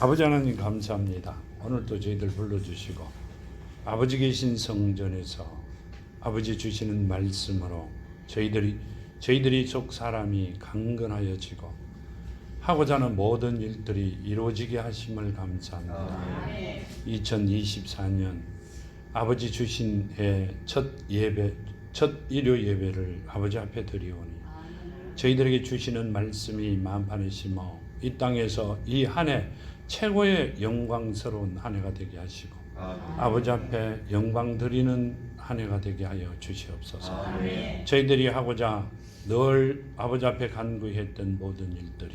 아버지 하나님 감사합니다. 오늘도 저희들 불러주시고 아버지 계신 성전에서 아버지 주시는 말씀으로 저희들이 속 사람이 강건하여지고 하고자 하는 모든 일들이 이루어지게 하심을 감사합니다. 2024년 아버지 주신 해 첫 일요 예배를 아버지 앞에 드리오니 저희들에게 주시는 말씀이 만판에 심어 이 땅에서 이 한 해 최고의 영광스러운 한 해가 되게 하시고 아버지 앞에 영광 드리는 한 해가 되게 하여 주시옵소서. 저희들이 하고자 늘 아버지 앞에 간구했던 모든 일들이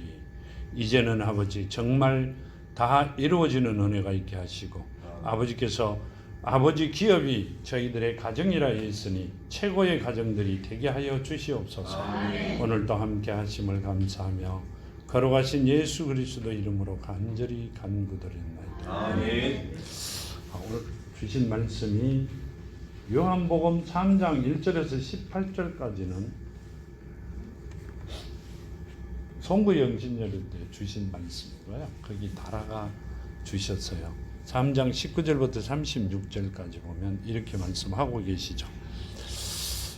이제는 아버지 정말 다 이루어지는 은혜가 있게 하시고 아버지께서 아버지 기업이 저희들의 가정이라 했으니 최고의 가정들이 되게 하여 주시옵소서. 오늘도 함께 하심을 감사하며 걸어가신 예수 그리스도 이름으로 간절히 간구드립니다. 아멘. 오늘 주신 말씀이 요한복음 3장 1절에서 18절까지는 송구영신여를 때 주신 말씀이고요. 거기 달아가 주셨어요. 3장 19절부터 36절까지 보면 이렇게 말씀하고 계시죠.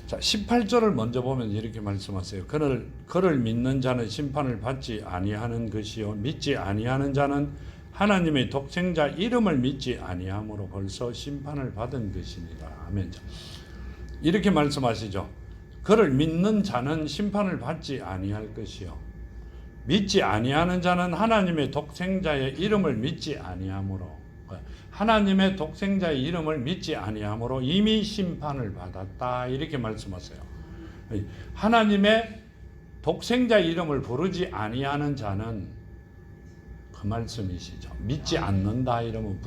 자, 18절을 먼저 보면 이렇게 말씀하세요. 그를 믿는 자는 심판을 받지 아니하는 것이요 믿지 아니하는 자는 하나님의 독생자 이름을 믿지 아니함으로 벌써 심판을 받은 것이니라. 아멘. 이렇게 말씀하시죠. 그를 믿는 자는 심판을 받지 아니할 것이요 믿지 아니하는 자는 하나님의 독생자의 이름을 믿지 아니함으로 하나님의 독생자의 이름을 믿지 아니함으로 이미 심판을 받았다. 이렇게 말씀하세요. 하나님의 독생자의 이름을 부르지 아니하는 자는 그 말씀이시죠. 믿지 않는다 이러면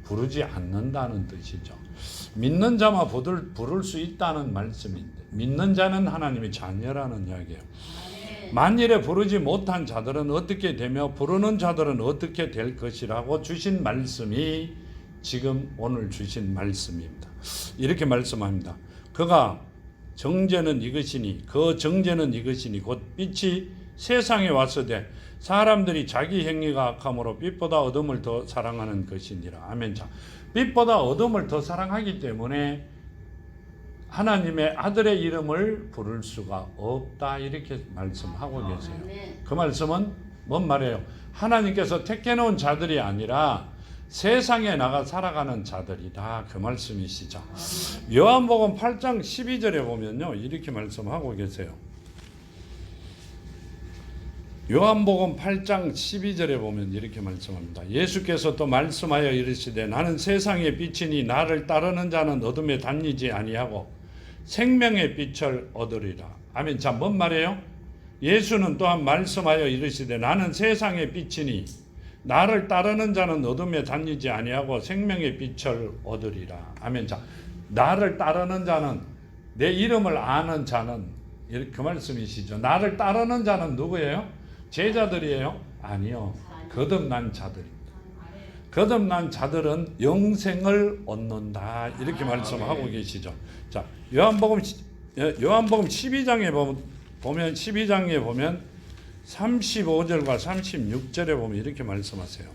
부르지 않는다는 뜻이죠. 믿는 자만 부를 수 있다는 말씀인데 믿는 자는 하나님의 자녀라는 이야기예요. 만일에 부르지 못한 자들은 어떻게 되며 부르는 자들은 어떻게 될 것이라고 주신 말씀이 지금 오늘 주신 말씀입니다. 이렇게 말씀합니다. 그가 정죄는 이것이니 그 정죄는 이것이니 곧 빛이 세상에 왔으되 사람들이 자기 행위가 악함으로 빛보다 어둠을 더 사랑하는 것이니라. 아멘. 자, 빛보다 어둠을 더 사랑하기 때문에 하나님의 아들의 이름을 부를 수가 없다. 이렇게 말씀하고 계세요. 그 말씀은 뭔 말이에요? 하나님께서 택해놓은 자들이 아니라 세상에 나가 살아가는 자들이다. 그 말씀이시죠. 요한복음 8장 12절에 보면요 이렇게 말씀하고 계세요. 요한복음 8장 12절에 보면 이렇게 말씀합니다. 예수께서 또 말씀하여 이르시되 나는 세상의 빛이니 나를 따르는 자는 어둠에 다니지 아니하고 생명의 빛을 얻으리라. 아멘. 자, 뭔 말이에요? 예수는 또한 말씀하여 이르시되 나는 세상의 빛이니 나를 따르는 자는 어둠에 다니지 아니하고 생명의 빛을 얻으리라. 아멘. 자, 나를 따르는 자는 내 이름을 아는 자는 그 말씀이시죠. 나를 따르는 자는 누구예요? 제자들이에요? 아니요. 거듭난 자들입니다. 거듭난 자들은 영생을 얻는다. 이렇게 말씀하고 계시죠. 자, 요한복음 12장에 보면 12장에 보면 35절과 36절에 보면 이렇게 말씀하세요.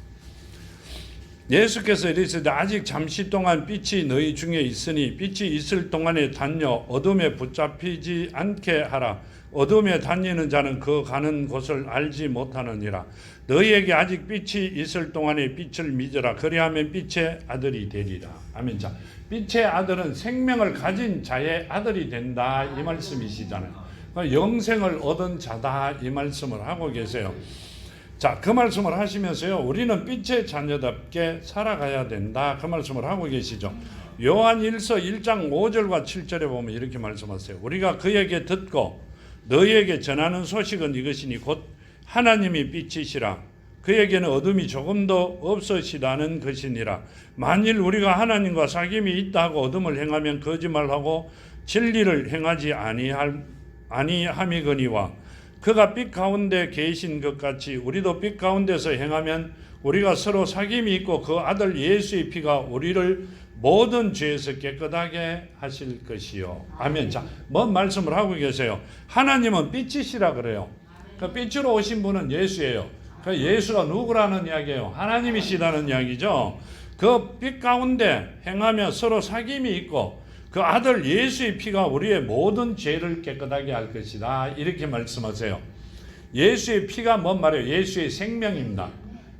예수께서 이르시되 아직 잠시 동안 빛이 너희 중에 있으니 빛이 있을 동안에 다녀 어둠에 붙잡히지 않게 하라. 어둠에 다니는 자는 그 가는 곳을 알지 못하느니라. 너희에게 아직 빛이 있을 동안에 빛을 믿으라. 그리하면 빛의 아들이 되리라. 아멘. 자, 빛의 아들은 생명을 가진 자의 아들이 된다. 이 말씀이시잖아요. 영생을 얻은 자다. 이 말씀을 하고 계세요. 자, 그 말씀을 하시면서요 우리는 빛의 자녀답게 살아가야 된다. 그 말씀을 하고 계시죠. 요한일서 1장 5절과 7절에 보면 이렇게 말씀하세요. 우리가 그에게 듣고 너희에게 전하는 소식은 이것이니 곧 하나님이 빛이시라. 그에게는 어둠이 조금도 없으시다는 것이니라. 만일 우리가 하나님과 사귐이 있다 하고 어둠을 행하면 거짓말하고 진리를 행하지 아니함이거니와 그가 빛 가운데 계신 것 같이 우리도 빛 가운데서 행하면 우리가 서로 사귐이 있고 그 아들 예수의 피가 우리를 모든 죄에서 깨끗하게 하실 것이요. 아멘. 자, 뭔 말씀을 하고 계세요? 하나님은 빛이시라 그래요. 그 빛으로 오신 분은 예수예요. 그 예수가 누구라는 이야기예요? 하나님이시다는 이야기죠. 그 빛 가운데 행하며 서로 사귐이 있고 그 아들 예수의 피가 우리의 모든 죄를 깨끗하게 할 것이다. 이렇게 말씀하세요. 예수의 피가 뭔 말이에요? 예수의 생명입니다.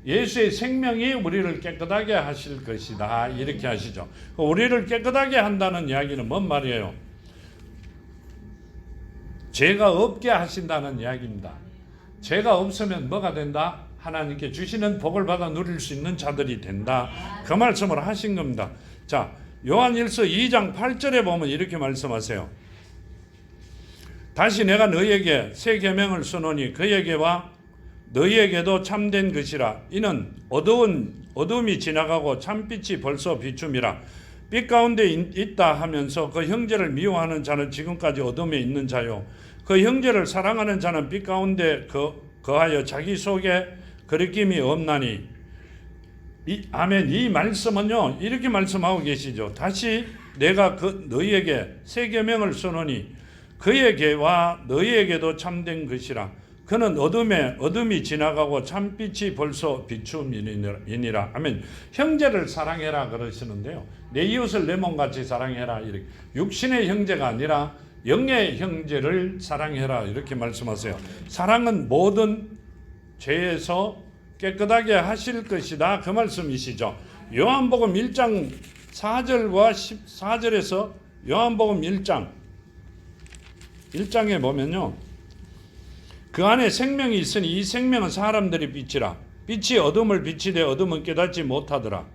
예수의 생명이 우리를 깨끗하게 하실 것이다. 이렇게 하시죠. 우리를 깨끗하게 한다는 이야기는 뭔 말이에요? 죄가 없게 하신다는 이야기입니다. 죄가 없으면 뭐가 된다? 하나님께 주시는 복을 받아 누릴 수 있는 자들이 된다. 그 말씀을 하신 겁니다. 자, 요한일서 2장 8절에 보면 이렇게 말씀하세요. 다시 내가 너희에게 새 계명을 쓰노니 그에게와 너희에게도 참된 것이라. 이는 어두움이 지나가고 참빛이 벌써 비춤이라. 빛 가운데 있다 하면서 그 형제를 미워하는 자는 지금까지 어둠에 있는 자요. 그 형제를 사랑하는 자는 빛 가운데 거하여 자기 속에 거리낌이 없나니. 아멘. 이 말씀은요 이렇게 말씀하고 계시죠. 다시 내가 너희에게 새 계명을 쓰노니 그에게와 너희에게도 참된 것이라. 그는 어둠이 지나가고 참빛이 벌써 비춤이니라. 아멘. 형제를 사랑해라 그러시는데요. 내 이웃을 내 몸같이 사랑해라. 이렇게 육신의 형제가 아니라 영의 형제를 사랑해라. 이렇게 말씀하세요. 사랑은 모든 죄에서 깨끗하게 하실 것이다. 그 말씀이시죠. 요한복음 1장 4절과 14절에서 요한복음 1장에 보면요. 그 안에 생명이 있으니 이 생명은 사람들의 빛이라. 빛이 어둠을 비치되 어둠은 깨닫지 못하더라.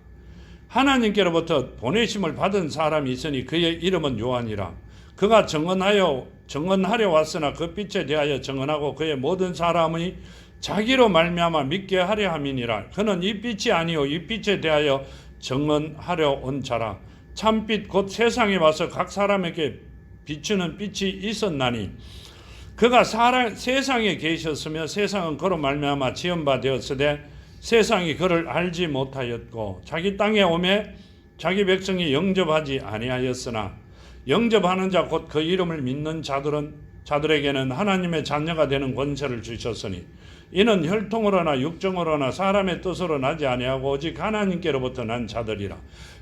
하나님께로부터 보내심을 받은 사람이 있으니 그의 이름은 요한이라. 그가 증언하려 왔으나 그 빛에 대하여 증언하고 그의 모든 사람이 자기로 말미암아 믿게 하려 함이니라. 그는 이 빛이 아니요 이 빛에 대하여 증언하려 온 자라. 참빛 곧 세상에 와서 각 사람에게 비추는 빛이 있었나니 그가 세상에 계셨으며 세상은 그로 말미암아 지은 바 되었으되 세상이 그를 알지 못하였고 자기 땅에 오매 자기 백성이 영접하지 아니하였으나 영접하는 자 곧 그 이름을 믿는 자들에게는 하나님의 자녀가 되는 권세를 주셨으니 이는 혈통으로나 육정으로나 사람의 뜻으로 나지 아니하고 오직 하나님께로부터 난 자들이라.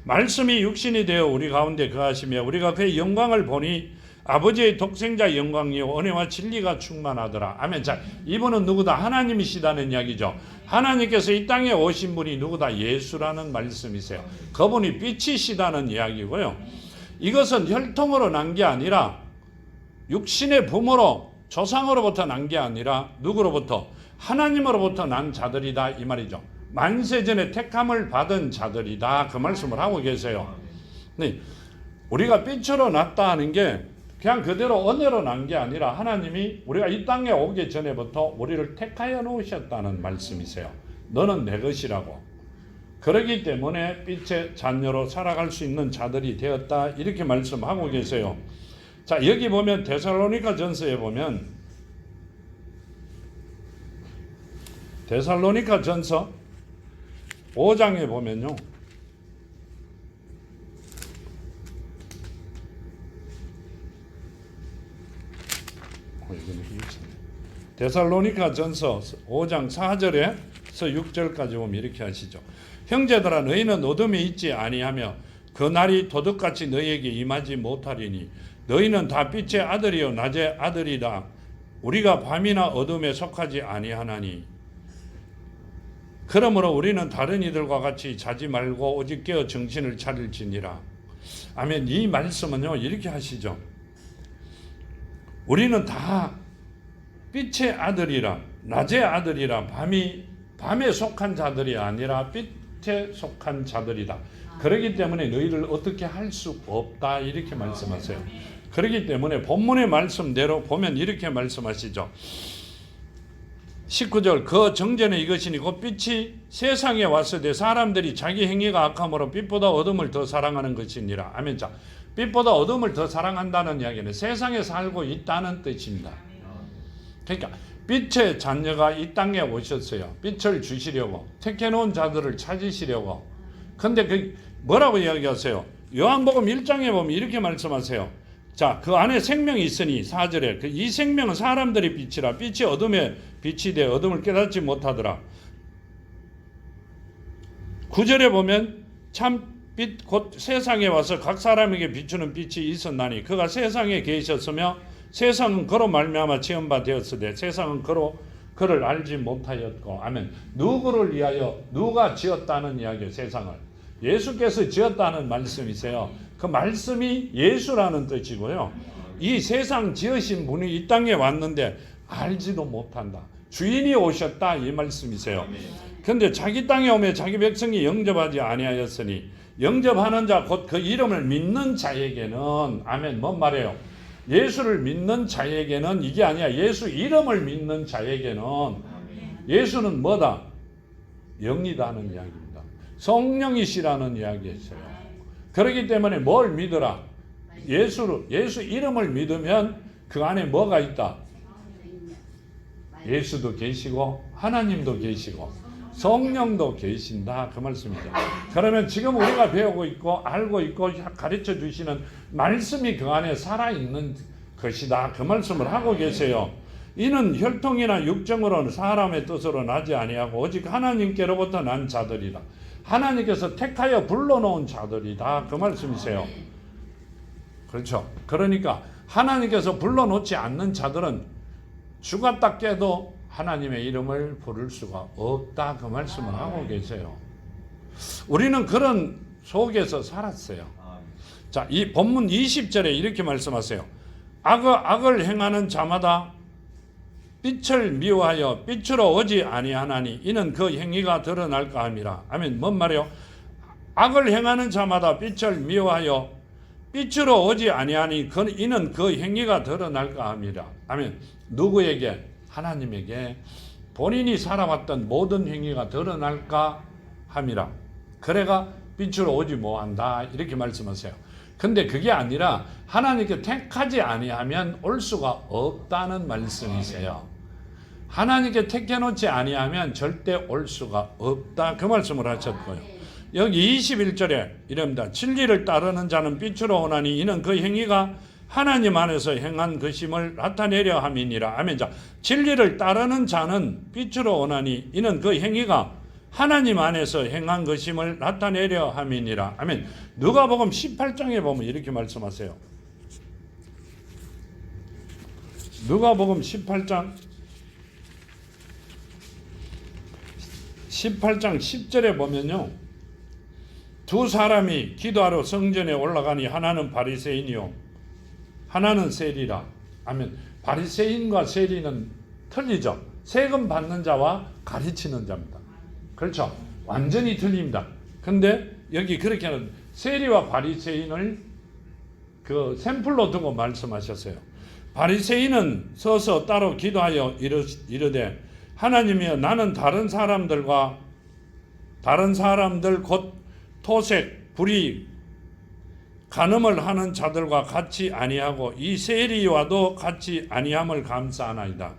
말씀이 육신이 되어 우리 가운데 거하시며 우리가 그의 영광을 보니 아버지의 독생자 영광이요 은혜와 진리가 충만하더라. 아멘. 자, 이분은 누구다? 하나님이시다는 이야기죠. 하나님께서 이 땅에 오신 분이 누구다? 예수라는 말씀이세요. 그분이 빛이시다는 이야기고요. 이것은 혈통으로 난 게 아니라 육신의 부모로 조상으로부터 난 게 아니라 누구로부터? 하나님으로부터 난 자들이다 이 말이죠. 만세전에 택함을 받은 자들이다 그 말씀을 하고 계세요. 네, 우리가 빛으로 났다 하는 게 그냥 그대로 은혜로 난 게 아니라 하나님이 우리가 이 땅에 오기 전에부터 우리를 택하여 놓으셨다는 말씀이세요. 너는 내 것이라고. 그러기 때문에 빛의 자녀로 살아갈 수 있는 자들이 되었다 이렇게 말씀하고 계세요. 자, 여기 보면 데살로니가 전서에 보면 데살로니가 전서 5장에 보면요. 데살로니가 전서 5장 4절에서 6절까지 보면 이렇게 하시죠. 형제들아 너희는 어둠에 있지 아니하며 그 날이 도둑같이 너희에게 임하지 못하리니 너희는 다 빛의 아들이요 낮의 아들이다. 우리가 밤이나 어둠에 속하지 아니하나니 그러므로 우리는 다른 이들과 같이 자지 말고 오직 깨어 정신을 차릴지니라. 아멘. 이 말씀은요 이렇게 하시죠. 우리는 다 빛의 아들이라 낮의 아들이라 밤에 속한 자들이 아니라 빛에 속한 자들이다. 그렇기 때문에 너희를 어떻게 할 수 없다 이렇게 말씀하세요. 그렇기 때문에 본문의 말씀대로 보면 이렇게 말씀하시죠. 19절 그 정죄는 이것이니 곧 빛이 세상에 왔으되 사람들이 자기 행위가 악함으로 빛보다 어둠을 더 사랑하는 것이니라. 아멘. 자, 빛보다 어둠을 더 사랑한다는 이야기는 세상에 살고 있다는 뜻입니다. 그러니까 빛의 자녀가 이 땅에 오셨어요. 빛을 주시려고 택해놓은 자들을 찾으시려고. 근데 그 뭐라고 이야기하세요? 요한복음 1장에 보면 이렇게 말씀하세요. 자, 그 안에 생명이 있으니 4절에 이 생명은 사람들의 빛이라 빛이 어둠에 빛이 돼 어둠을 깨닫지 못하더라. 9절에 보면 참 빛 곧 세상에 와서 각 사람에게 비추는 빛이 있었나니 그가 세상에 계셨으며 세상은 그로 말미암아 지은 바 되었으되 세상은 그를 알지 못하였고. 아멘. 누구를 위하여 누가 지었다는 이야기예요. 세상을 예수께서 지었다는 말씀이세요. 그 말씀이 예수라는 뜻이고요. 이 세상 지으신 분이 이 땅에 왔는데 알지도 못한다. 주인이 오셨다 이 말씀이세요. 그런데 자기 땅에 오면 자기 백성이 영접하지 아니하였으니 영접하는 자 곧 그 이름을 믿는 자에게는 아멘. 뭔 말이에요? 예수를 믿는 자에게는 이게 아니야. 예수 이름을 믿는 자에게는 예수는 뭐다? 영이다는 이야기입니다. 성령이시라는 이야기였어요. 그렇기 때문에 뭘 믿으라? 예수 이름을 믿으면 그 안에 뭐가 있다? 예수도 계시고 하나님도 계시고 성령도 계신다 그 말씀이죠. 그러면 지금 우리가 배우고 있고 알고 있고 가르쳐 주시는 말씀이 그 안에 살아있는 것이다 그 말씀을 하고 계세요. 이는 혈통이나 육정으로는 사람의 뜻으로 나지 아니하고 오직 하나님께로부터 난 자들이다. 하나님께서 택하여 불러놓은 자들이다 그 말씀이세요. 그렇죠. 그러니까 하나님께서 불러놓지 않는 자들은 죽었다 깨도 하나님의 이름을 부를 수가 없다 그 말씀을 하고 계세요. 우리는 그런 속에서 살았어요. 자, 이 본문 20절에 이렇게 말씀하세요. 악을 행하는 자마다 빛을 미워하여 빛으로 오지 아니하나니 이는 그 행위가 드러날까 함이라. 아멘. 뭔 말이에요? 악을 행하는 자마다 빛을 미워하여 빛으로 오지 아니하니 이는 그 행위가 드러날까 함이라. 아멘. 누구에게? 하나님에게 본인이 살아왔던 모든 행위가 드러날까 함이라. 그래가 빛으로 오지 못한다 이렇게 말씀하세요. 근데 그게 아니라 하나님께 택하지 아니하면 올 수가 없다는 말씀이세요. 하나님께 택해놓지 아니하면 절대 올 수가 없다 그 말씀을 하셨고요. 여기 21절에 이럽니다. 진리를 따르는 자는 빛으로 오나니 이는 그 행위가 하나님 안에서 행한 것임을 나타내려 함이니라. 아멘. 자, 진리를 따르는 자는 빛으로 오나니 이는 그 행위가 하나님 안에서 행한 것임을 나타내려 함이니라. 아멘. 누가복음 18장에 보면 이렇게 말씀하세요. 누가복음 18장 10절에 보면요. 두 사람이 기도하러 성전에 올라가니 하나는 바리새인이요 하나는 세리라. 아멘. 바리새인과 세리는 틀리죠. 세금 받는 자와 가르치는 자입니다. 그렇죠. 완전히 틀립니다. 근데 여기 그렇게 하는 세리와 바리새인을 그 샘플로 두고 말씀하셨어요. 바리새인은 서서 따로 기도하여 이르되 하나님이여 나는 다른 사람들 곧 토색, 불의, 간음을 하는 자들과 같이 아니하고 이 세리와도 같이 아니함을 감사하나이다.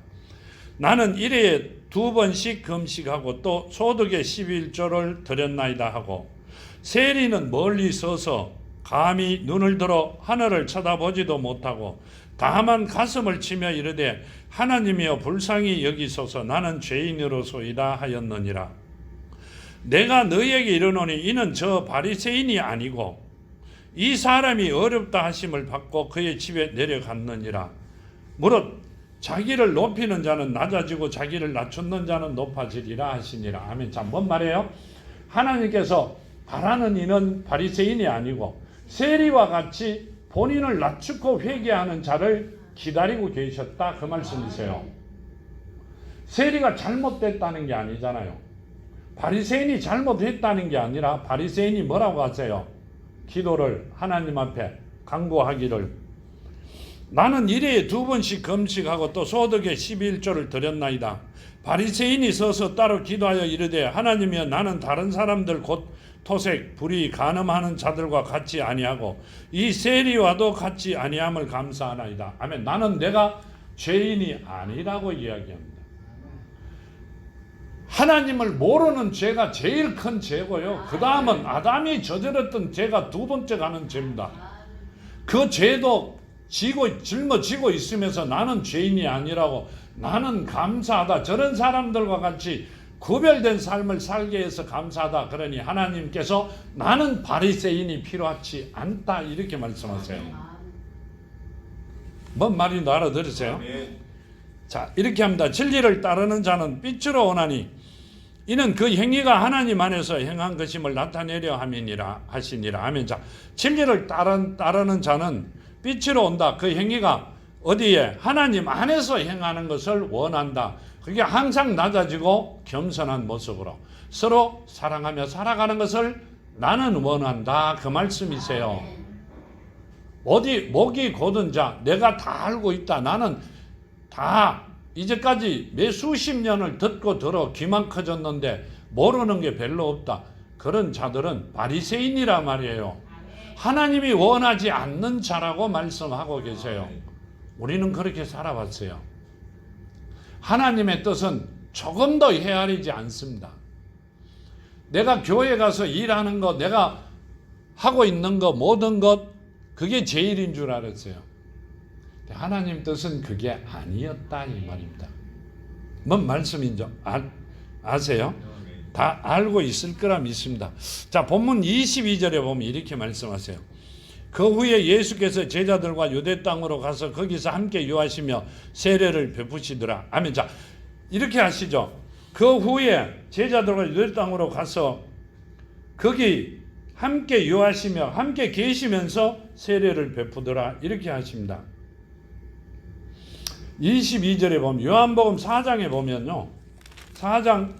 나는 일회에 2번씩 금식하고 또 소득의 11조를 드렸나이다 하고 세리는 멀리 서서 감히 눈을 들어 하늘을 쳐다보지도 못하고 다만 가슴을 치며 이르되 하나님이여 불쌍히 여기소서 나는 죄인으로소이다 하였느니라. 내가 너희에게 이르노니 이는 저 바리새인이 아니고 이 사람이 어렵다 하심을 받고 그의 집에 내려갔느니라. 무릇 자기를 높이는 자는 낮아지고 자기를 낮추는 자는 높아지리라 하시니라. 아멘. 자, 뭔 말이에요? 하나님께서 바라는 이는 바리새인이 아니고 세리와 같이 본인을 낮추고 회개하는 자를 기다리고 계셨다 그 말씀이세요. 세리가 잘못됐다는 게 아니잖아요. 바리새인이 잘못했다는 게 아니라 바리새인이 뭐라고 하세요? 기도를 하나님 앞에 간구하기를 나는 일회에 2번씩 금식하고 또 소득의 11조를 드렸나이다. 바리새인이 서서 따로 기도하여 이르되 하나님이여 나는 다른 사람들 곧 토색, 불의, 간음하는 자들과 같이 아니하고 이 세리와도 같이 아니함을 감사하나이다. 아멘. 나는 내가 죄인이 아니라고 이야기합니다. 하나님을 모르는 죄가 제일 큰 죄고요. 그 다음은 아담이 저질렀던 죄가 두 번째 가는 죄입니다. 그 죄도 짊어지고 있으면서 나는 죄인이 아니라고, 나는 감사하다, 저런 사람들과 같이 구별된 삶을 살게 해서 감사하다. 그러니 하나님께서 나는 바리새인이 필요하지 않다 이렇게 말씀하세요. 뭔 말인지 알아들으세요? 자, 이렇게 합니다. 진리를 따르는 자는 빛으로 오나니 이는 그 행위가 하나님 안에서 행한 것임을 나타내려 함이니라 하시니라. 아멘. 자, 진리를 따르는 자는 빛으로 온다. 그 행위가 어디에? 하나님 안에서 행하는 것을 원한다. 그게 항상 낮아지고 겸손한 모습으로 서로 사랑하며 살아가는 것을 나는 원한다. 그 말씀이세요. 목이 곧은 자, 내가 다 알고 있다. 나는 다 이제까지 몇 수십 년을 듣고 들어 귀만 커졌는데 모르는 게 별로 없다. 그런 자들은 바리새인이라 말이에요. 하나님이 원하지 않는 자라고 말씀하고 계세요. 우리는 그렇게 살아왔어요. 하나님의 뜻은 조금도 헤아리지 않습니다. 내가 교회 가서 일하는 것, 내가 하고 있는 것, 모든 것, 그게 제일인 줄 알았어요. 하나님 뜻은 그게 아니었다 이 말입니다. 뭔 말씀인지 아세요? 다 알고 있을 거라 믿습니다. 자, 본문 22절에 보면 이렇게 말씀하세요. 그 후에 예수께서 제자들과 유대 땅으로 가서 거기서 함께 유하시며 세례를 베푸시더라. 아멘. 자, 이렇게 하시죠. 그 후에 제자들과 유대 땅으로 가서 거기 함께 유하시며 함께 계시면서 세례를 베푸더라. 이렇게 하십니다. 22절에 보면 요한복음 4장에 보면요. 4장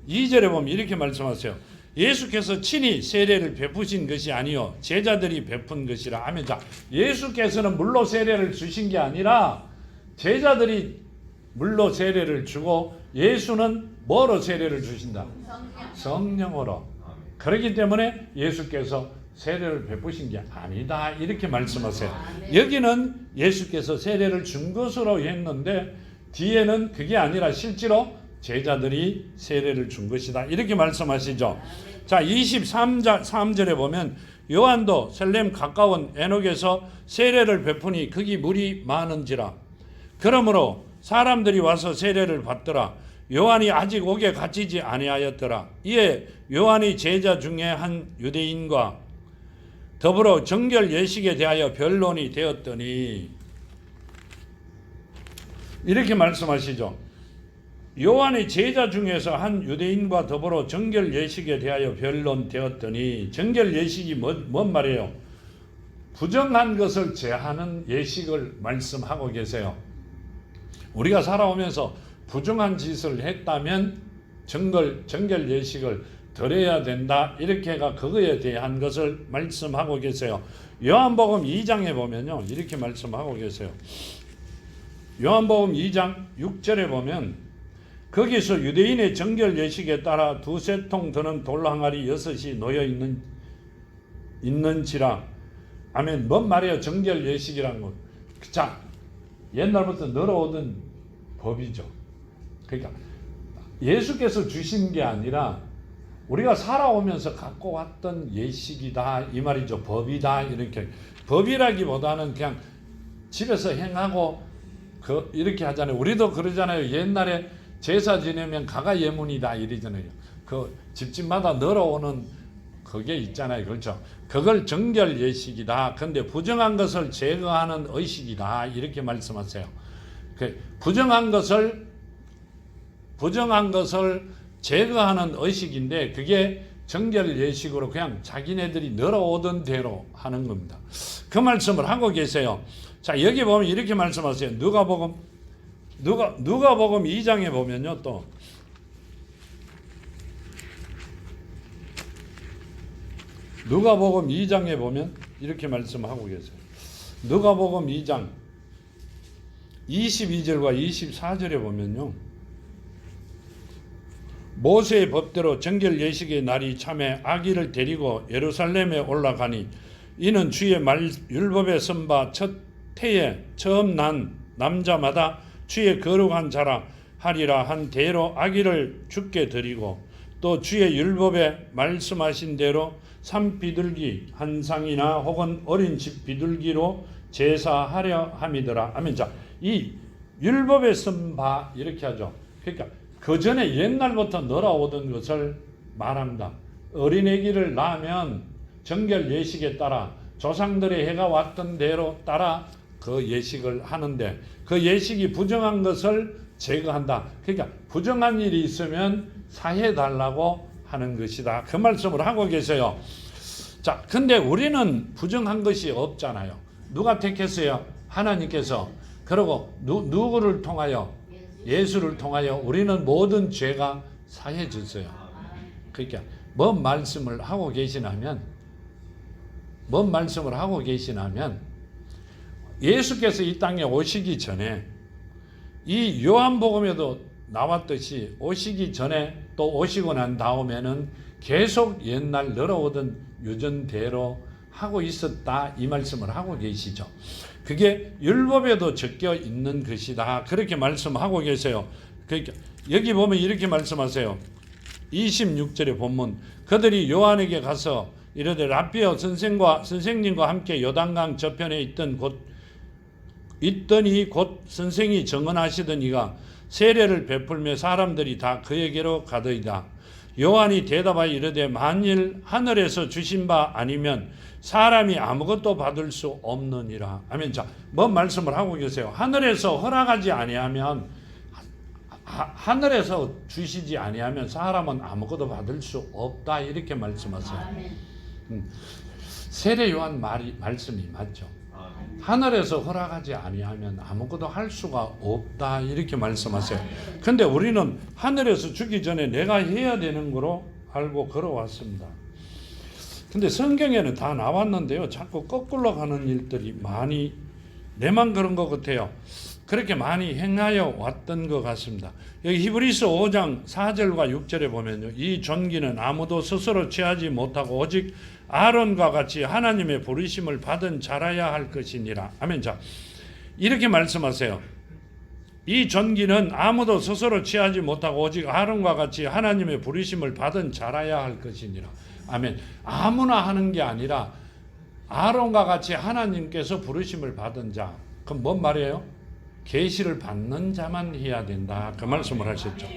2절에 보면 이렇게 말씀하세요. 예수께서 친히 세례를 베푸신 것이 아니요 제자들이 베푼 것이라. 아멘. 자, 예수께서는 물로 세례를 주신 게 아니라 제자들이 물로 세례를 주고 예수는 뭐로 세례를 주신다? 성령으로. 그렇기 때문에 예수께서 세례를 베푸신 게 아니다 이렇게 말씀하세요. 여기는 예수께서 세례를 준 것으로 했는데 뒤에는 그게 아니라 실제로 제자들이 세례를 준 것이다 이렇게 말씀하시죠. 자, 23절에 보면 요한도 셀렘 가까운 에녹에서 세례를 베푸니 거기 물이 많은지라. 그러므로 사람들이 와서 세례를 받더라. 요한이 아직 옥에 갇히지 아니하였더라. 이에 요한이 제자 중에 한 유대인과 더불어 정결 예식에 대하여 변론이 되었더니 이렇게 말씀하시죠. 요한의 제자 중에서 한 유대인과 더불어 정결 예식에 대하여 변론되었더니 정결 예식이 뭔 말이에요? 부정한 것을 제하는 예식을 말씀하고 계세요. 우리가 살아오면서 부정한 짓을 했다면 정결 예식을 드려야 된다. 이렇게가 그거에 대한 것을 말씀하고 계세요. 요한복음 2장에 보면요. 이렇게 말씀하고 계세요. 요한복음 2장 6절에 보면 거기서 유대인의 정결 예식에 따라 두세 통 드는 돌 항아리 6이 놓여 있는지라. 아멘. 뭔 말이에요? 정결 예식이라는 것. 자, 옛날부터 늘어오던 법이죠. 그러니까 예수께서 주신 게 아니라 우리가 살아오면서 갖고 왔던 예식이다 이 말이죠. 법이다 이렇게. 법이라기보다는 그냥 집에서 행하고 이렇게 하잖아요. 우리도 그러잖아요. 옛날에 제사 지내면 가가 예문이다 이러잖아요. 그 집집마다 늘어오는 그게 있잖아요. 그렇죠? 그걸 정결 예식이다. 근데 부정한 것을 제거하는 의식이다 이렇게 말씀하세요. 부정한 것을 제거하는 의식인데 그게 정결 예식으로 그냥 자기네들이 늘어오던 대로 하는 겁니다. 그 말씀을 하고 계세요. 자, 여기 보면 이렇게 말씀하세요. 누가복음 2장에 보면요. 또 누가복음 2장에 보면 이렇게 말씀하고 계세요. 누가복음 2장 22절과 24절에 보면요. 모세의 법대로 정결 예식의 날이 참에 아기를 데리고 예루살렘에 올라가니 이는 주의 율법에 선바 첫 태에 처음 난 남자마다 주의 거룩한 자라 하리라 한 대로 아기를 주께 드리고 또 주의 율법에 말씀하신 대로 산비둘기 한 쌍이나 혹은 어린 집 비둘기로 제사하려 함이더라. 아멘. 자, 이 율법에 쓴 바 이렇게 하죠. 그러니까 그 전에 옛날부터 늘어오던 것을 말합니다. 어린애기를 낳으면 정결 예식에 따라 조상들의 해가 왔던 대로 따라 그 예식을 하는데 그 예식이 부정한 것을 제거한다. 그러니까 부정한 일이 있으면 사해 달라고 하는 것이다. 그 말씀을 하고 계세요. 자, 근데 우리는 부정한 것이 없잖아요. 누가 택했어요? 하나님께서. 그리고 누구를 통하여? 예수를 통하여 우리는 모든 죄가 사해졌어요. 그러니까 뭔 말씀을 하고 계시냐면 예수께서 이 땅에 오시기 전에 이 요한복음에도 나왔듯이 오시기 전에 또 오시고 난 다음에는 계속 옛날 늘어오던 유전대로 하고 있었다, 이 말씀을 하고 계시죠. 그게 율법에도 적혀 있는 것이다, 그렇게 말씀하고 계세요. 그러니까 여기 보면 이렇게 말씀하세요. 26절의 본문, 그들이 요한에게 가서 이르되 랍비여, 선생님과 함께 요단강 저편에 있더니 곧 선생이 정언하시던 이가 세례를 베풀며 사람들이 다 그에게로 가더이다. 요한이 대답하여 이르되 만일 하늘에서 주신 바 아니면 사람이 아무것도 받을 수 없느니라. 아멘. 자, 뭔 말씀을 하고 계세요? 하늘에서 허락하지 아니하면, 하늘에서 주시지 아니하면 사람은 아무것도 받을 수 없다, 이렇게 말씀하세요. 세례 요한 말씀이 맞죠. 하늘에서 허락하지 아니하면 아무것도 할 수가 없다, 이렇게 말씀하세요. 근데 우리는 하늘에서 주기 전에 내가 해야 되는 거로 알고 걸어왔습니다. 근데 성경에는 다 나왔는데요, 자꾸 거꾸로 가는 일들이 많이, 내만 그런 것 같아요. 그렇게 많이 행하여 왔던 것 같습니다. 여기 히브리서 5장 4절과 6절에 보면요, 이 존귀는 아무도 스스로 취하지 못하고 오직 아론과 같이 하나님의 부르심을 받은 자라야 할 것이니라. 아멘. 자, 이렇게 말씀하세요. 이 존귀는 아무도 스스로 취하지 못하고 오직 아론과 같이 하나님의 부르심을 받은 자라야 할 것이니라. 아멘. 아무나 하는 게 아니라 아론과 같이 하나님께서 부르심을 받은 자. 그럼 뭔 말이에요? 계시를 받는 자만 해야 된다, 그 말씀을 하셨죠.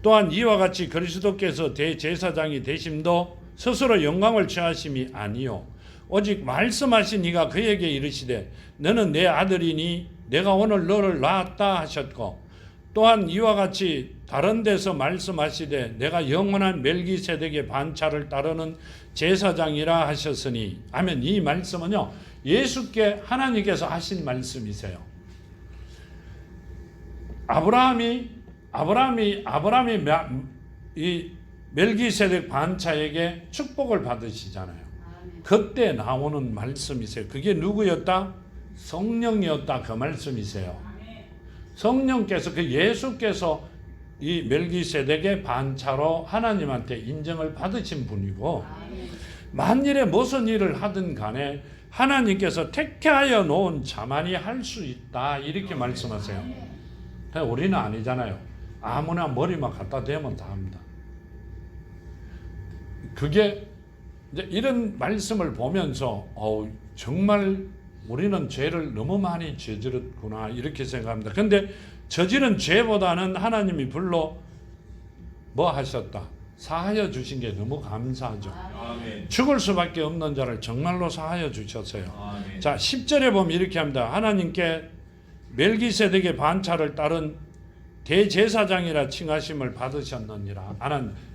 또한 이와 같이 그리스도께서 대제사장이 되심도 스스로 영광을 취하심이 아니요 오직 말씀하신 이가 그에게 이르시되 너는 내 아들이니 내가 오늘 너를 낳았다 하셨고, 또한 이와 같이 다른 데서 말씀하시되 내가 영원한 멜기세덱의 반차를 따르는 제사장이라 하셨으니. 아멘. 이 말씀은요, 예수께 하나님께서 하신 말씀이세요. 아브라함이 이 멜기세덱 반차에게 축복을 받으시잖아요. 그때 나오는 말씀이세요. 그게 누구였다? 성령이었다, 그 말씀이세요. 성령께서, 그 예수께서 이 멜기세덱의 반차로 하나님한테 인정을 받으신 분이고, 만일에 무슨 일을 하든 간에 하나님께서 택하여 놓은 자만이 할 수 있다, 이렇게 말씀하세요. 우리는 아니잖아요. 아무나 머리만 갖다 대면 다 합니다. 그게 이제 이런 말씀을 보면서 정말 우리는 죄를 너무 많이 저질렀구나, 이렇게 생각합니다. 근데 저지른 죄보다는 하나님이 불러 뭐 하셨다? 사하여 주신 게 너무 감사하죠. 아멘. 죽을 수밖에 없는 자를 정말로 사하여 주셨어요. 아멘. 자, 10절에 보면 이렇게 합니다. 하나님께 멜기세덱의 반차를 따른 대제사장이라 칭하심을 받으셨느니라.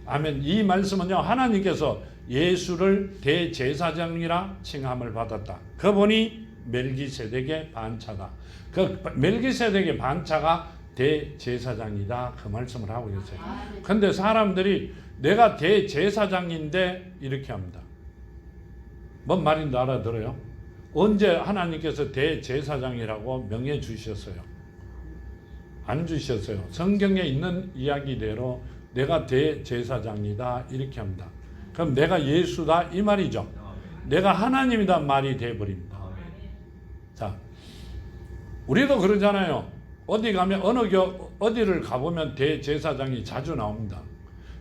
아멘. 이 말씀은요, 하나님께서 예수를 대제사장이라 칭함을 받았다. 그분이 멜기세덱의 반차다. 그 멜기세덱의 반차가 대제사장이다, 그 말씀을 하고 계세요. 근데 사람들이 내가 대제사장인데 이렇게 합니다. 뭔 말인지 알아들어요? 언제 하나님께서 대제사장이라고 명해 주셨어요? 안 주셨어요. 성경에 있는 이야기대로 내가 대제사장이다, 이렇게 합니다. 그럼 내가 예수다, 이 말이죠. 내가 하나님이다 말이 돼버립니다. 자, 우리도 그러잖아요. 어디 가면 어디를 가보면 대제사장이 자주 나옵니다.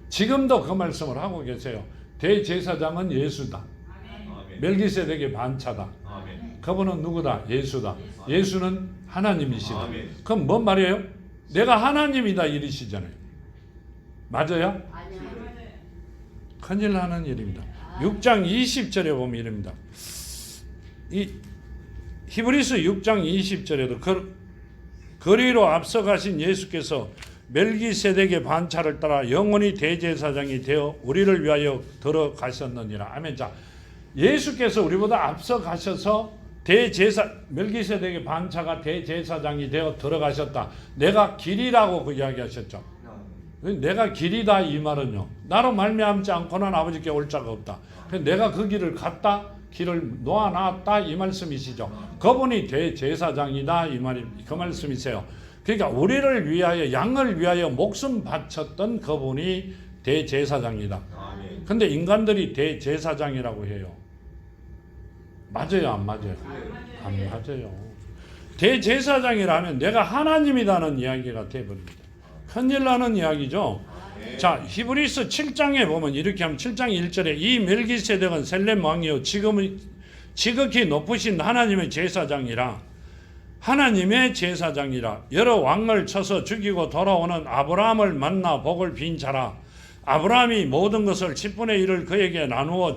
지금도 그 말씀을 하고 계세요. 대제사장은 예수다. 멜기세덱의 반차다. 그분은 누구다? 예수다. 예수는 하나님이시다. 그럼 뭔 말이에요? 내가 하나님이다 이러시잖아요. 맞아요? 큰일 나는 일입니다. 6장 20절에 보면 이릅니다. 이 히브리서 6장 20절에도 거리로 앞서가신 예수께서 멜기세덱의 반차를 따라 영원히 대제사장이 되어 우리를 위하여 들어가셨느니라. 아멘. 자, 예수께서 우리보다 앞서가셔서 멜기세덱의 반차가 대제사장이 되어 들어가셨다. 내가 길이라고 그 이야기하셨죠. 내가 길이다 이 말은요, 나로 말미암지 않고는 아버지께 올 자가 없다. 내가 그 길을 갔다, 길을 놓아놨다 이 말씀이시죠. 그분이 대제사장이다 이 말이 그 말씀이세요. 그러니까 우리를 위하여, 양을 위하여 목숨 바쳤던 그분이 대제사장이다. 근데 인간들이 대제사장이라고 해요. 맞아요, 안 맞아요? 안 맞아요. 대제사장이라면 내가 하나님이라는 이야기가 되어버립니다. 큰일 나는 이야기죠. 자, 히브리서 7장에 보면 이렇게 하면 7장 1절에 이 멜기세덱은 셀렘 왕이요 지금은 지극히 높으신 하나님의 제사장이라, 하나님의 제사장이라. 여러 왕을 쳐서 죽이고 돌아오는 아브라함을 만나 복을 빈 자라. 아브라함이 모든 것을 10분의 1을 그에게 나누어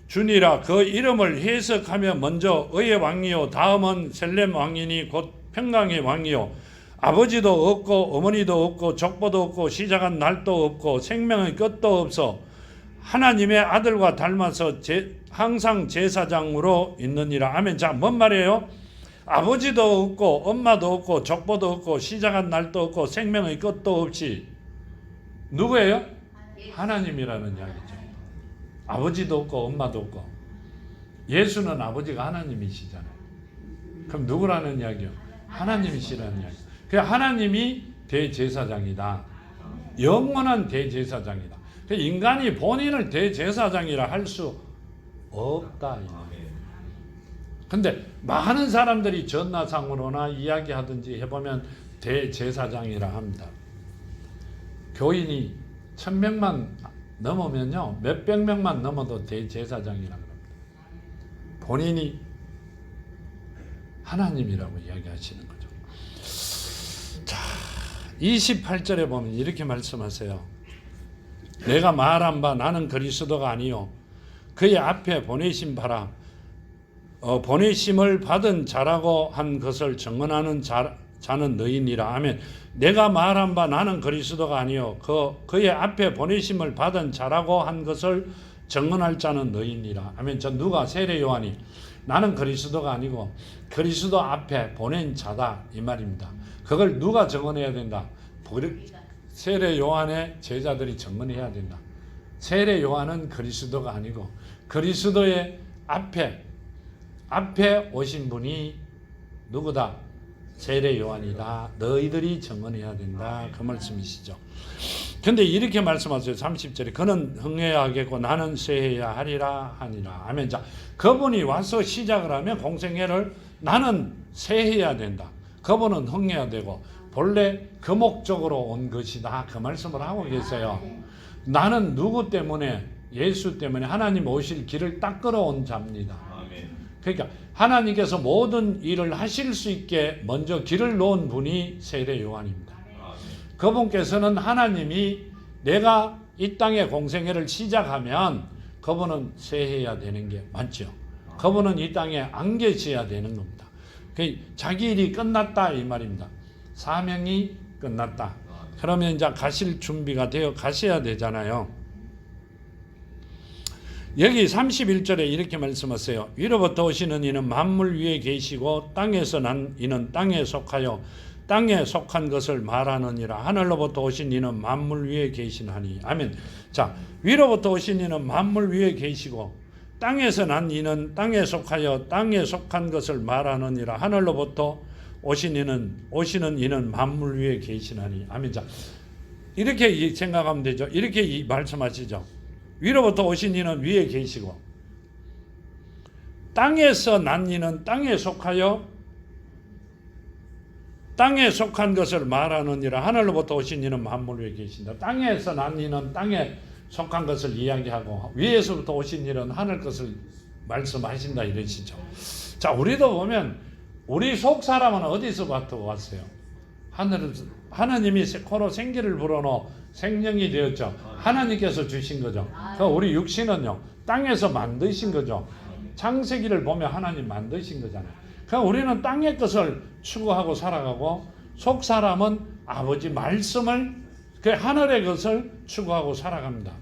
주니라. 그 이름을 해석하며 먼저 의의 왕이요 다음은 셀렘 왕이니 곧 평강의 왕이요 아버지도 없고 어머니도 없고 족보도 없고 시작한 날도 없고 생명의 끝도 없어 하나님의 아들과 닮아서 항상 제사장으로 있느니라. 아멘. 자, 뭔 말이에요? 아버지도 없고 엄마도 없고 족보도 없고 시작한 날도 없고 생명의 끝도 없이 누구예요? 하나님이라는 이야기죠. 아버지도 없고 엄마도 없고. 예수는 아버지가 하나님이시잖아요. 그럼 누구라는 이야기요? 하나님이시라는 이야기. 그 하나님이 대제사장이다. 영원한 대제사장이다. 인간이 본인을 대제사장이라 할 수 없다. 근데 많은 사람들이 전화상으로나 이야기하든지 해보면 대제사장이라 합니다. 교인이 1000명만 넘으면요, 몇백 명만 넘어도 대제사장이라고 합니다. 본인이 하나님이라고 이야기하시는 거죠. 자, 28절에 보면 이렇게 말씀하세요. 내가 말한 바 나는 그리스도가 아니요 그의 앞에 보내심 바라. 보내심을 받은 자라고 한 것을 증언하는 자는 너희니라. 아멘. 내가 말한 바 나는 그리스도가 아니요 그의 앞에 보내심을 받은 자라고 한 것을 증언할 자는 너희니라. 아멘. 저 누가? 세례 요한이 나는 그리스도가 아니고 그리스도 앞에 보낸 자다 이 말입니다. 그걸 누가 증언해야 된다? 세례 요한의 제자들이 증언해야 된다. 세례 요한은 그리스도가 아니고 그리스도의 앞에 오신 분이 누구다? 세례 요한이다. 너희들이 증언해야 된다. 그 말씀이시죠. 근데 이렇게 말씀하세요. 30절에 그는 흥해야 하겠고 나는 쇠해야 하리라 하니라. 아멘. 자, 그분이 와서 시작을 하면 공생애를 나는 쇠해야 된다. 그분은 흥해야 되고 본래 그 목적으로 온 것이다. 그 말씀을 하고 계세요. 나는 누구 때문에? 예수 때문에 하나님 오실 길을 딱 끌어온 자입니다. 그러니까 하나님께서 모든 일을 하실 수 있게 먼저 길을 놓은 분이 세례 요한입니다. 그분께서는 하나님이 내가 이 땅의 공생애를 시작하면 그분은 쇠해야 되는 게 맞죠. 그분은 이 땅에 안 계셔야 되는 겁니다. 자기 일이 끝났다 이 말입니다. 사명이 끝났다. 그러면 이제 가실 준비가 되어 가셔야 되잖아요. 여기 31절에 이렇게 말씀하세요. 위로부터 오시는 이는 만물 위에 계시고 땅에서 난 이는 땅에 속하여 땅에 속한 것을 말하느니라. 하늘로부터 오신 이는 만물 위에 계시나니. 아멘. 자, 위로부터 오신 이는 만물 위에 계시고 땅에서 난 이는 땅에 속하여 땅에 속한 것을 말하느니라. 하늘로부터 오시는 이는 만물 위에 계시나니. 아멘. 자, 이렇게 생각하면 되죠. 이렇게 말씀하시죠. 위로부터 오신 이는 위에 계시고 땅에서 난 이는 땅에 속하여 땅에 속한 것을 말하느니라. 하늘로부터 오신 이는 만물 위에 계신다. 땅에서 난 이는 땅에 속한 것을 이야기하고 위에서부터 오신 이는 하늘 것을 말씀하신다 이러시죠. 자, 우리도 보면 우리 속 사람은 어디서부터 왔어요? 하나님이 코로 생기를 불어넣어 생명이 되었죠. 하나님께서 주신 거죠. 그 우리 육신은요 땅에서 만드신 거죠. 창세기를 보면 하나님 만드신 거잖아요. 그 우리는 땅의 것을 추구하고 살아가고 속 사람은 아버지 말씀을 그 하늘의 것을 추구하고 살아갑니다.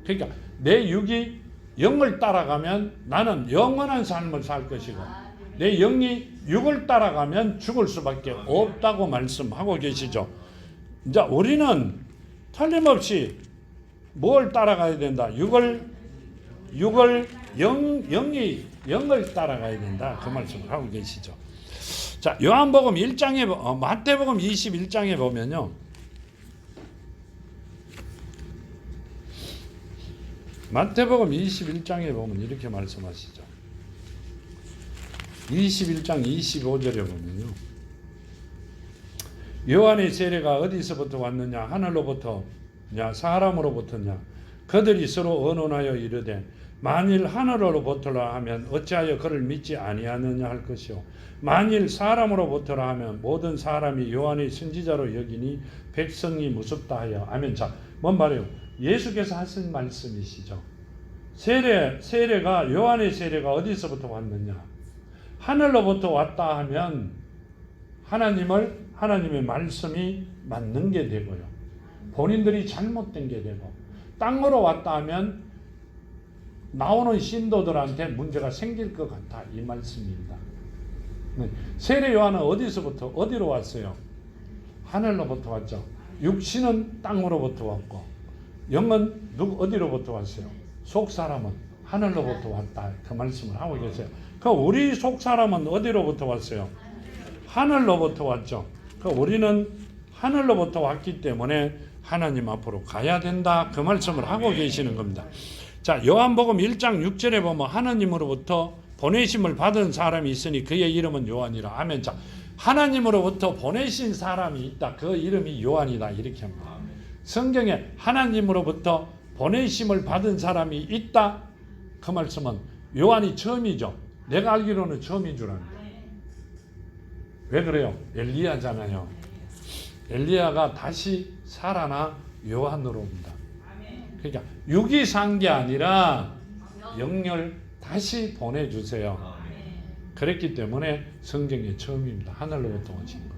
그러니까 내 육이 영을 따라가면 나는 영원한 삶을 살 것이고 내 영이 육을 따라가면 죽을 수밖에 없다고 말씀하고 계시죠. 이제 우리는 틀림없이 뭘 따라가야 된다? 영을 따라가야 된다. 그 말씀을 하고 계시죠. 자, 요한복음 1장에 마태복음 21장에 보면요. 마태복음 21장에 보면 이렇게 말씀하시죠. 21장 25절에 보면요. 요한의 세례가 어디서부터 왔느냐? 하늘로부터냐? 사람으로부터냐? 그들이 서로 언론하여 이르되 만일 하늘로부터라 하면 어찌하여 그를 믿지 아니하느냐 할 것이요 만일 사람으로부터라 하면 모든 사람이 요한의 선지자로 여기니 백성이 무섭다 하여. 아멘. 자, 뭔 말이에요? 예수께서 하신 말씀이시죠. 세례가 요한의 세례가 어디서부터 왔느냐? 하늘로부터 왔다 하면 하나님의 말씀이 맞는 게 되고요. 본인들이 잘못된 게 되고 땅으로 왔다 하면 나오는 신도들한테 문제가 생길 것 같다. 이 말씀입니다. 세례 요한은 어디서부터 어디로 왔어요? 하늘로부터 왔죠. 육신은 땅으로부터 왔고 영은 어디로부터 왔어요? 속 사람은 하늘로부터 왔다. 그 말씀을 하고 계세요. 그 우리 속 사람은 어디로부터 왔어요? 하늘로부터 왔죠. 그 우리는 하늘로부터 왔기 때문에 하나님 앞으로 가야 된다. 그 말씀을 하고 계시는 겁니다. 자, 요한복음 1장 6절에 보면 하나님으로부터 보내심을 받은 사람이 있으니 그의 이름은 요한이라. 아멘. 자, 하나님으로부터 보내신 사람이 있다. 그 이름이 요한이다. 이렇게 합니다. 성경에 하나님으로부터 보내심을 받은 사람이 있다. 그 말씀은 요한이 처음이죠. 내가 알기로는 처음인 줄 압니다. 왜 그래요? 엘리야잖아요. 엘리야가 다시 살아나 요한으로 옵니다. 그러니까 육이 산 게 아니라 영을 다시 보내주세요. 그랬기 때문에 성경의 처음입니다. 하늘로부터 오신 겁니다.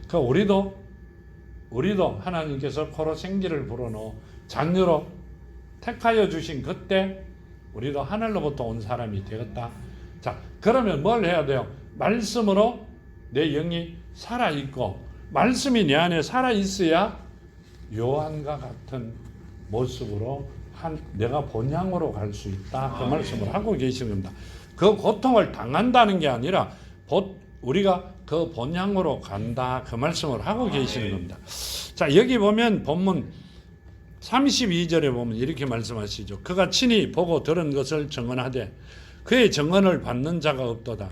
그 우리도 하나님께서 코로 생기를 불어넣어 자녀로 택하여 주신 그때 우리도 하늘로부터 온 사람이 되었다. 자, 그러면 뭘 해야 돼요? 말씀으로 내 영이 살아있고 말씀이 내 안에 살아있어야 요한과 같은 모습으로 내가 본향으로 갈 수 있다. 그 말씀을 하고 계시는 겁니다. 그 고통을 당한다는 게 아니라 우리가 그 본향으로 간다. 그 말씀을 하고 계시는 겁니다. 자, 여기 보면 본문 32절에 보면 이렇게 말씀하시죠. 그가 친히 보고 들은 것을 증언하되 그의 증언을 받는 자가 없도다.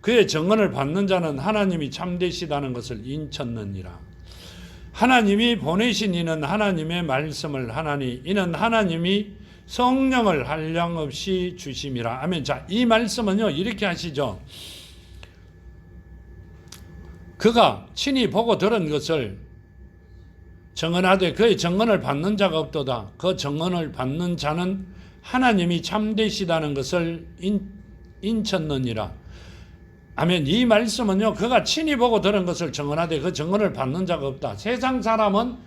그의 증언을 받는 자는 하나님이 참되시다는 것을 인쳤느니라. 하나님이 보내신 이는 하나님의 말씀을 하나니 이는 하나님이 성령을 한량없이 주심이라. 아멘. 자, 이 말씀은요 이렇게 하시죠. 그가 친히 보고 들은 것을 증언하되 그의 증언을 받는 자가 없도다. 그 증언을 받는 자는 하나님이 참되시다는 것을 인쳤느니라. 아멘. 이 말씀은요 그가 친히 보고 들은 것을 증언하되 그 증언을 받는 자가 없다. 세상 사람은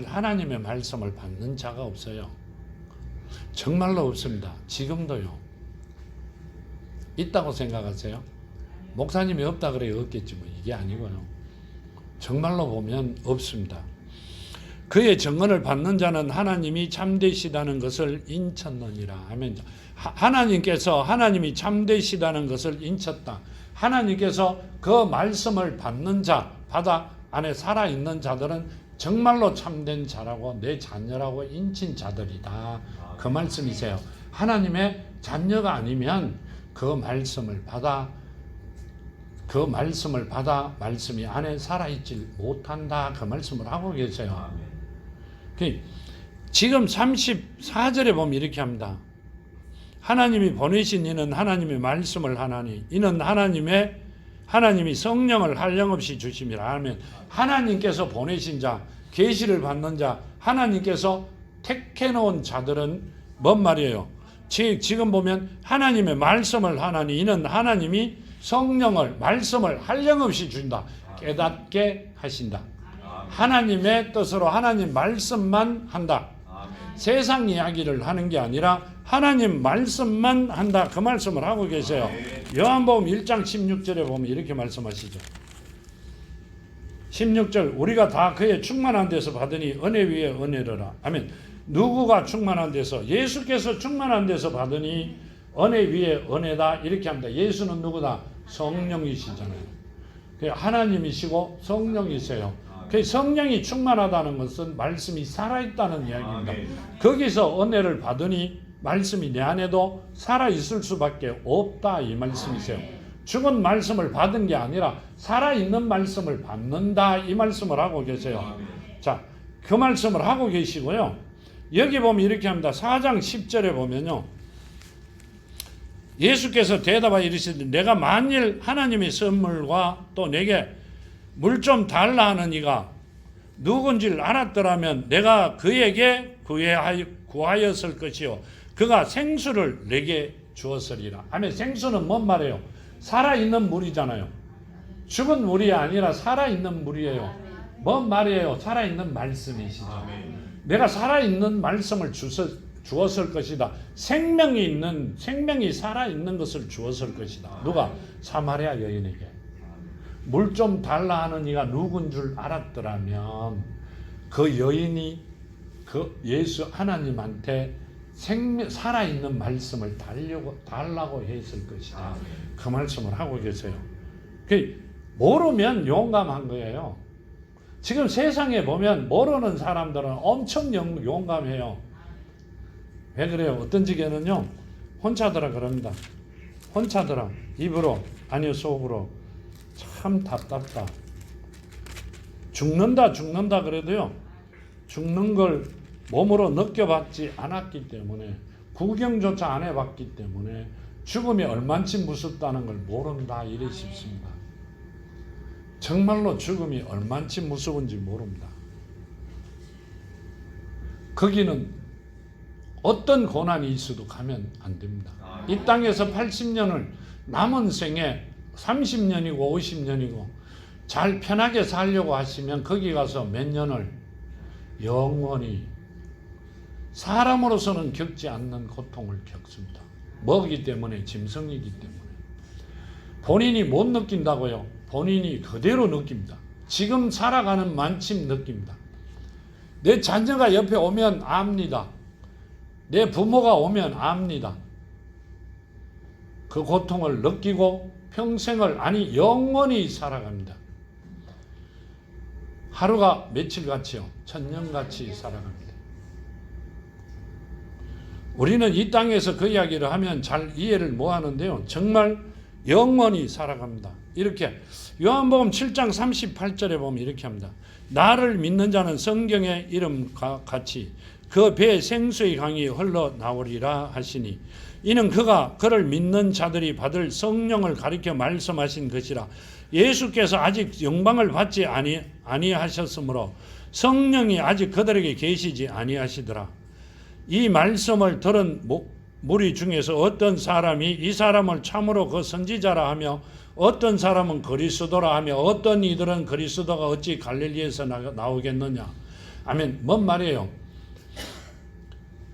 하나님의 말씀을 받는 자가 없어요. 정말로 없습니다. 지금도요. 있다고 생각하세요? 목사님이 없다 그래요? 없겠지 뭐. 이게 아니고요. 정말로 보면 없습니다. 그의 증언을 받는 자는 하나님이 참되시다는 것을 인쳤느니라. 아멘. 하나님께서 하나님이 참되시다는 것을 인쳤다. 하나님께서 그 말씀을 받는 자, 바다 안에 살아있는 자들은 정말로 참된 자라고 내 자녀라고 인친 자들이다. 그 말씀이세요. 하나님의 자녀가 아니면 그 말씀을 받아 그 말씀을 받아 말씀이 안에 살아있지 못한다. 그 말씀을 하고 계세요. 지금 34절에 보면 이렇게 합니다. 하나님이 보내신 이는 하나님의 말씀을 하나니 이는 하나님이 성령을 한량없이 주심이라 하면 하나님께서 보내신 자, 계시를 받는 자, 하나님께서 택해 놓은 자들은 뭔 말이에요? 지금 보면 하나님의 말씀을 하나니 이는 하나님이 성령을 말씀을 한량없이 준다. 깨닫게 하신다. 하나님의 뜻으로 하나님 말씀만 한다. 세상 이야기를 하는 게 아니라 하나님 말씀만 한다. 그 말씀을 하고 계세요. 요한복음 1장 16절에 보면 이렇게 말씀하시죠. 16절 우리가 다 그의 충만한 데서 받으니 은혜 위에 은혜로라. 아멘. 누구가 충만한 데서? 예수께서 충만한 데서 받으니 은혜 위에 은혜다. 이렇게 합니다. 예수는 누구다? 성령이시잖아요. 하나님이시고 성령이세요. 성령이 충만하다는 것은 말씀이 살아있다는 이야기입니다. 거기서 은혜를 받으니 말씀이 내 안에도 살아있을 수밖에 없다. 이 말씀이세요. 죽은 말씀을 받은 게 아니라 살아있는 말씀을 받는다. 이 말씀을 하고 계세요. 자, 그 말씀을 하고 계시고요. 여기 보면 이렇게 합니다. 4장 10절에 보면요. 예수께서 대답하여 이르시되 내가 만일 하나님의 선물과 또 내게 물 좀 달라 하는 이가 누군지를 알았더라면 내가 그에게 구하였을 것이요 그가 생수를 내게 주었으리라. 아멘. 생수는 뭔 말이에요? 살아있는 물이잖아요. 죽은 물이 아니라 살아있는 물이에요. 뭔 말이에요? 살아있는 말씀이시죠. 내가 살아있는 말씀을 주었을 것이다. 생명이 살아있는 것을 주었을 것이다. 누가? 사마리아 여인에게. 물 좀 달라 하는 이가 누군 줄 알았더라면 그 여인이 그 예수 하나님한테 살아있는 말씀을 달라고 했을 것이다. 그 말씀을 하고 계세요. 모르면 용감한 거예요. 지금 세상에 보면 모르는 사람들은 엄청 용감해요. 왜 그래요? 어떤 지게는요. 혼자더라 그럽니다. 혼자더라. 입으로 아니요 속으로 참 답답다. 죽는다 그래도요. 죽는 걸 몸으로 느껴봤지 않았기 때문에 구경조차 안 해봤기 때문에 죽음이 얼만치 무섭다는 걸 모른다 이래 싶습니다. 정말로 죽음이 얼만치 무서운지 모릅니다. 거기는 어떤 고난이 있어도 가면 안 됩니다. 이 땅에서 80년을 남은 생에 30년이고 50년이고 잘 편하게 살려고 하시면 거기 가서 몇 년을 영원히 사람으로서는 겪지 않는 고통을 겪습니다. 뭐기 때문에? 짐승이기 때문에. 본인이 못 느낀다고요? 본인이 그대로 느낍니다. 지금 살아가는 만큼 느낍니다. 내 자녀가 옆에 오면 압니다. 내 부모가 오면 압니다. 그 고통을 느끼고 평생을 영원히 살아갑니다. 하루가 며칠같이요? 천년같이 살아갑니다. 우리는 이 땅에서 그 이야기를 하면 잘 이해를 못하는데요. 정말 영원히 살아갑니다. 이렇게 요한복음 7장 38절에 보면 이렇게 합니다. 나를 믿는 자는 성경의 이름과 같이 그 배에 생수의 강이 흘러나오리라 하시니 이는 그가 그를 믿는 자들이 받을 성령을 가리켜 말씀하신 것이라. 예수께서 아직 영광을 받지 아니하셨으므로 성령이 아직 그들에게 계시지 아니하시더라. 이 말씀을 들은 무리 중에서 어떤 사람이 이 사람을 참으로 그 선지자라 하며 어떤 사람은 그리스도라 하며 어떤 이들은 그리스도가 어찌 갈릴리에서 나오겠느냐. 아멘. 뭔 말이에요?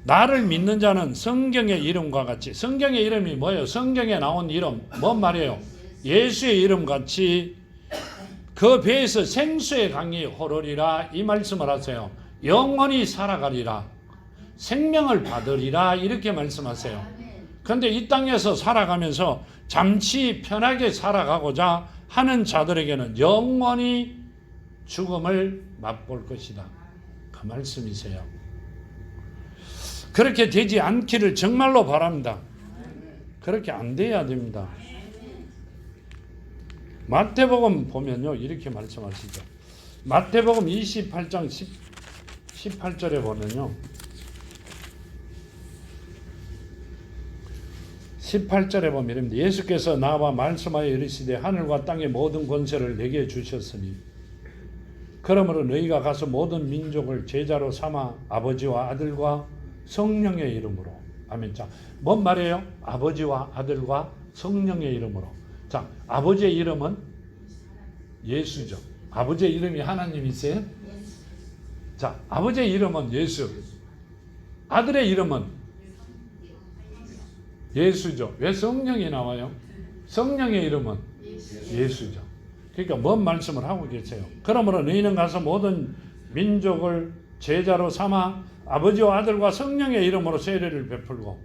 나를 믿는 자는 성경의 이름과 같이, 성경의 이름이 뭐예요? 성경에 나온 이름 뭔 말이에요? 예수의 이름 같이 그 배에서 생수의 강이 흐르리라 이 말씀을 하세요. 영원히 살아가리라, 생명을 받으리라 이렇게 말씀하세요. 그런데 이 땅에서 살아가면서 잠시 편하게 살아가고자 하는 자들에게는 영원히 죽음을 맛볼 것이다. 그 말씀이세요. 그렇게 되지 않기를 정말로 바랍니다. 그렇게 안 돼야 됩니다. 마태복음 보면요 이렇게 말씀하시죠. 마태복음 28장 18절에 보면요 18절에 보면 이랍니다. 예수께서 나와 말씀하여 이르시되 하늘과 땅의 모든 권세를 내게 주셨으니 그러므로 너희가 가서 모든 민족을 제자로 삼아 아버지와 아들과 성령의 이름으로. 아멘. 자, 뭔 말이에요? 아버지와 아들과 성령의 이름으로. 자, 아버지의 이름은 예수죠. 아버지의 이름이 하나님이세요? 자, 아버지의 이름은 예수. 아들의 이름은 예수죠. 왜 성령이 나와요? 성령의 이름은 예수죠. 그러니까 뭔 말씀을 하고 계세요? 그러므로 너희는 가서 모든 민족을 제자로 삼아 아버지와 아들과 성령의 이름으로 세례를 베풀고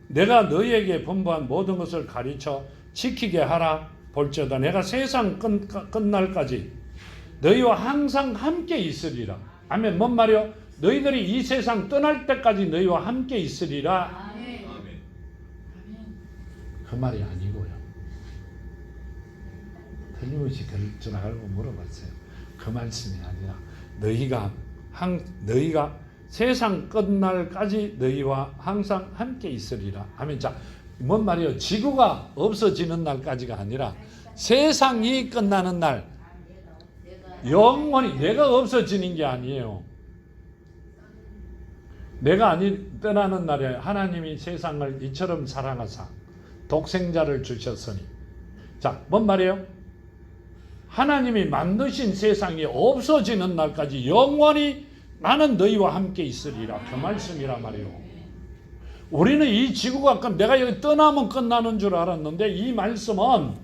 내가 너희에게 분부한 모든 것을 가르쳐 지키게 하라. 볼지어다 내가 세상 끝날까지 너희와 항상 함께 있으리라. 아멘. 뭔 말이요? 너희들이 이 세상 떠날 때까지 너희와 함께 있으리라. 그 말이 아니고요. 틀림없이 그럴 줄 알고 물어봤어요. 그 말씀이 아니라 너희가 세상 끝날까지 너희와 항상 함께 있으리라. 아멘. 자, 뭔 말이에요? 지구가 없어지는 날까지가 아니라 세상이 끝나는 날, 영원히 내가 없어지는 게 아니에요. 내가 떠나는 날에 하나님이 세상을 이처럼 사랑하사 독생자를 주셨으니. 자, 뭔 말이에요? 하나님이 만드신 세상이 없어지는 날까지 영원히 나는 너희와 함께 있으리라. 그 말씀이란 말이에요. 우리는 이 지구가 내가 여기 떠나면 끝나는 줄 알았는데 이 말씀은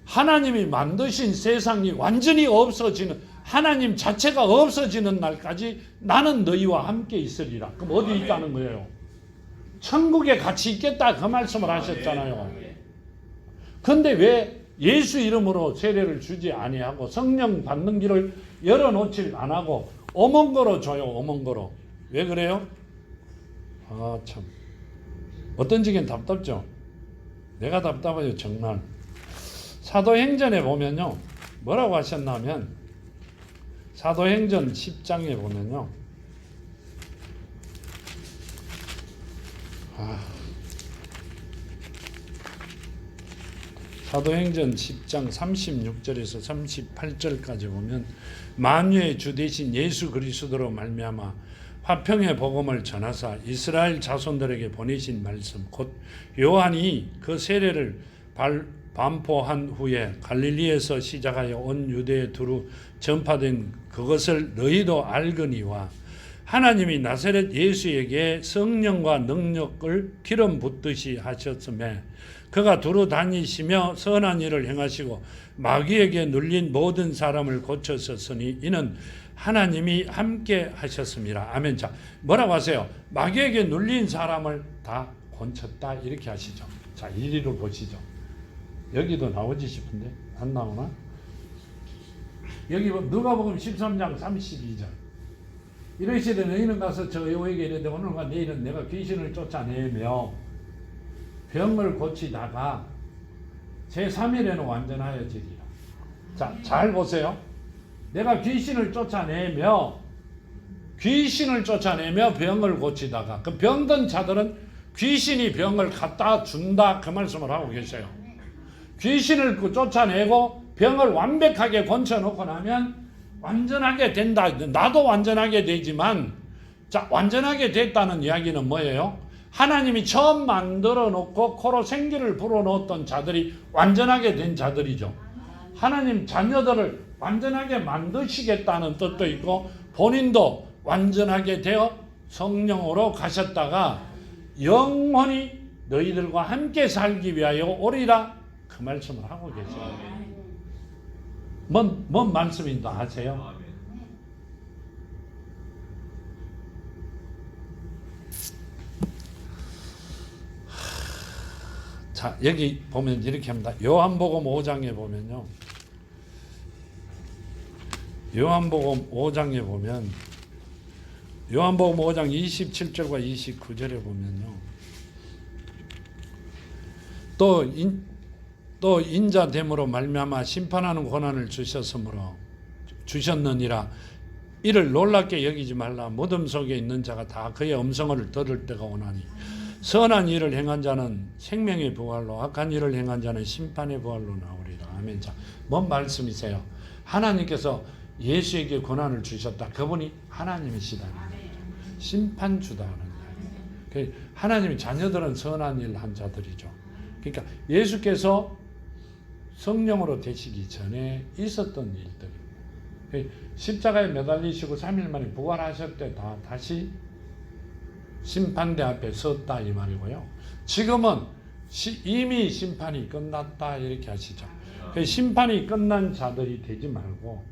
하나님이 만드신 세상이 완전히 없어지는, 하나님 자체가 없어지는 날까지 나는 너희와 함께 있으리라. 그럼 어디 있다는 거예요? 천국에 같이 있겠다 그 말씀을 하셨잖아요. 그런데 왜 예수 이름으로 세례를 주지 아니하고 성령 받는 길을 열어놓지 안 하고 오먼거로 줘요? 오먼거로. 왜 그래요? 아 참, 어떤 지겐 답답죠. 내가 답답해요 정말. 사도행전에 보면요 뭐라고 하셨냐면 사도행전 10장에 보면요 사도행전 10장 36절에서 38절까지 보면 만유의 주 되신 예수 그리스도로 말미암아 화평의 복음을 전하사 이스라엘 자손들에게 보내신 말씀 곧 요한이 그 세례를 반포한 후에 갈릴리에서 시작하여 온 유대에 두루 전파된 그것을 너희도 알거니와 하나님이 나사렛 예수에게 성령과 능력을 기름 붓듯이 하셨음에 그가 두루 다니시며 선한 일을 행하시고 마귀에게 눌린 모든 사람을 고쳤었으니 이는 하나님이 함께 하셨습니다. 아멘. 자, 뭐라고 하세요? 마귀에게 눌린 사람을 다 고쳤다 이렇게 하시죠. 자, 이리로 보시죠. 여기도 나오지 싶은데 안 나오나? 여기 누가복음 13장 32절 이러시되 너희는 가서 저 여호에게 이르되 오늘과 내일은 내가 귀신을 쫓아내며 병을 고치다가 제3일에는 완전하여지리라. 자, 잘 보세요. 내가 귀신을 쫓아내며 병을 고치다가 그 병든 자들은 귀신이 병을 갖다 준다 그 말씀을 하고 계세요. 귀신을 쫓아내고 병을 완벽하게 고쳐놓고 나면 완전하게 된다. 나도 완전하게 되지만 자, 완전하게 됐다는 이야기는 뭐예요? 하나님이 처음 만들어 놓고 코로 생기를 불어넣었던 자들이 완전하게 된 자들이죠. 하나님 자녀들을 완전하게 만드시겠다는 뜻도 있고 본인도 완전하게 되어 성령으로 가셨다가 영원히 너희들과 함께 살기 위하여 오리라 그 말씀을 하고 계세요. 뭔 말씀인지 아세요? 자, 여기 보면 이렇게 합니다. 요한복음 5장에 보면요. 요한복음 5장에 보면 요한복음 5장 27절과 29절에 보면요. 또 또 인자됨으로 말미암아 심판하는 권한을 주셨느니라. 이를 놀랍게 여기지 말라. 무덤 속에 있는 자가 다 그의 음성을 들을 때가 오나니 선한 일을 행한 자는 생명의 부활로 악한 일을 행한 자는 심판의 부활로 나오리라. 아멘. 자, 뭔 말씀이세요? 하나님께서 예수에게 권한을 주셨다. 그분이 하나님이시다. 심판주다는 이야기. 하나님의 자녀들은 선한 일 한 자들이죠. 그러니까 예수께서 성령으로 되시기 전에 있었던 일들. 십자가에 매달리시고 3일 만에 부활하실 때 다시 심판대 앞에 섰다 이 말이고요. 지금은 이미 심판이 끝났다 이렇게 하시죠. 심판이 끝난 자들이 되지 말고,